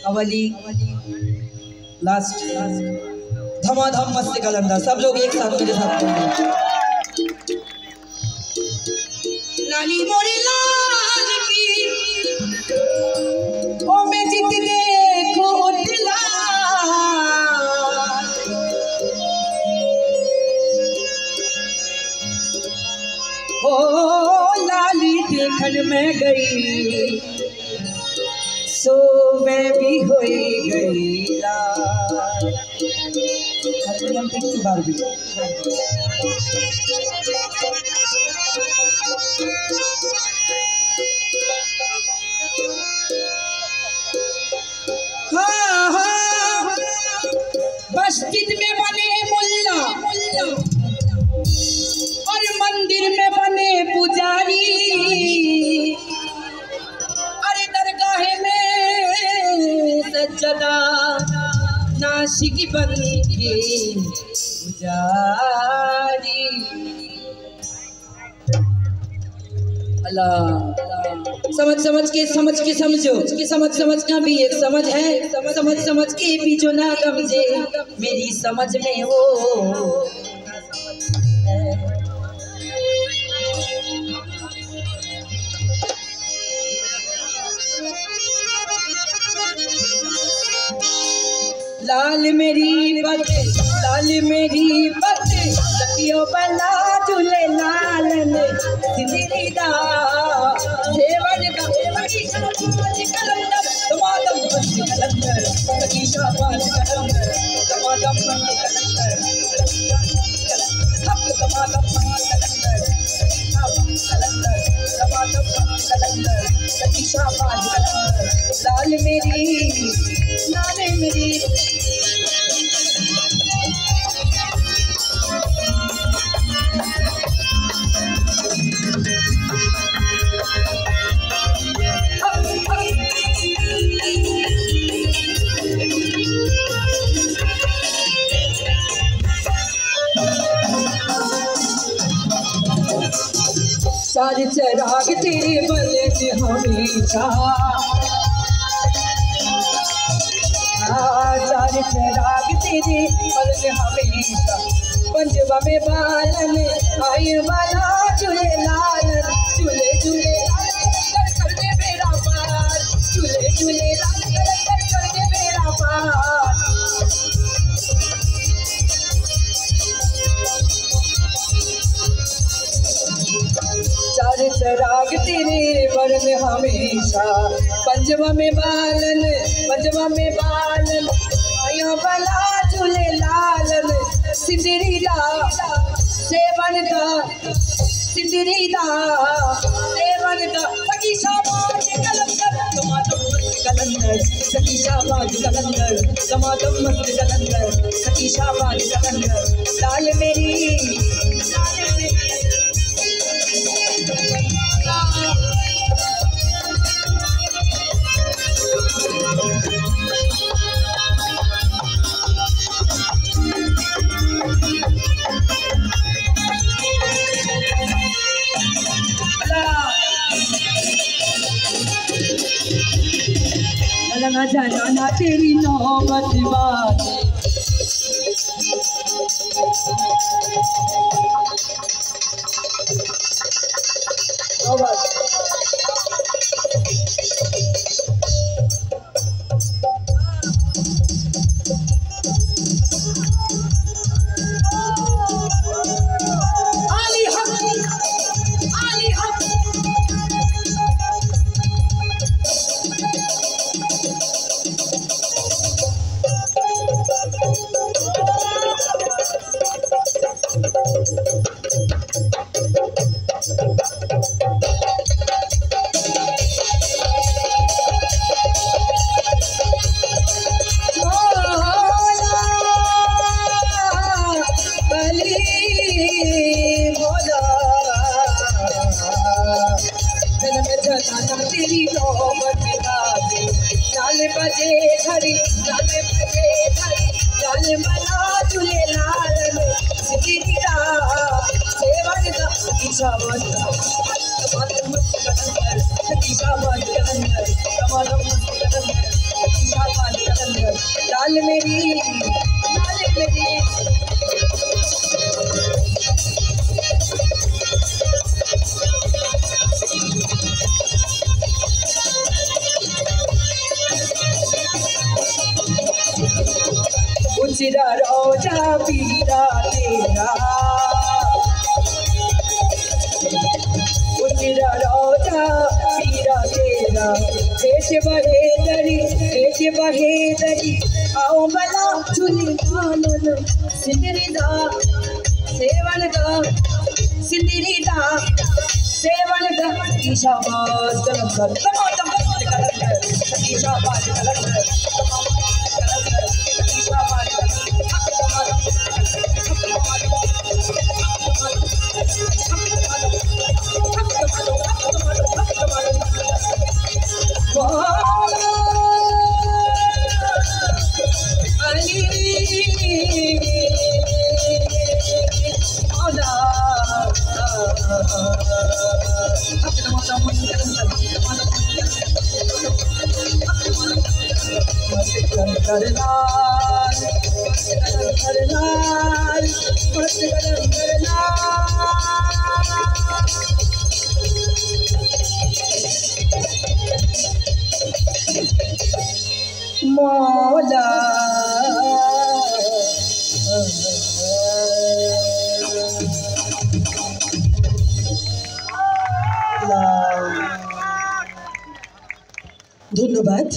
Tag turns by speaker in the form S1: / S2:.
S1: अवली last धमाधम मस्त कलंदर। सब लोग एक साथ मेरे साथ बोलेंगे। लाली मोरी लाल की ओ मैं जित देखो दिला ओ लाली देखन में गई सो मैं भी होई गई लाल। हारमोनियम पे की बार भी हाँ हाँ मस्जिद में बने मुल्ला और मंदिर में बने पुजारी, अरे दरगाह में सज्जदा नाशिक बन के पुजारी। अल्लाह समझ के समझो कि समझ का भी एक समझ है। समझ के भी जो ना गमजे मेरी समझ में वो लाल मेरी बत सखियों बना झूले लालन सिंदीदा देवन का कलंदर समादम कलंदर सखी शाबाश कलंदर समादम कलंदर समादम कलंदर कलंदर समादम कलंदर सखी शाबाश कलंदर। लाल मेरी सारे चराग तेरे बले से हमेशा, सारे चराग तेरे बल से हमेशा। पंजवा में बालन आए वाला झूले लालन झूले झूले कर दे मेरा पार झूले झूले कर दे मेरा पार। चार चराग तेरे वर में हमेशा, पंजवा में बालन आया बला झूले लालन सिंदरीदा सेवन का सखी शाबाश कलंदर समादम मस्त कलंदर सखी शाबाश कलंदर समादम मस्त कलंदर सखी शाबाश कलंदर। लाल मेरी लगा जाना ना तेरी नौबत बात तेरी नौबत नाले लाल बजे घड़ी लाल मना झूले लाल सिंदीदा सेवन का शाबाश कलंदर सखी शाबाश कलंदर समादम कलंदर सखी शाबाश सिरा रोजा पीरा तेरा सिरा रोजा पीरा तेरा देश बहे दरी आओ बला चुनी लालन सिंदरी दा सेवन दा सिंदरी दा सेवन दा ईशाबाद कलंदर ईशाबाद कलंदर मौला धन्यवाद।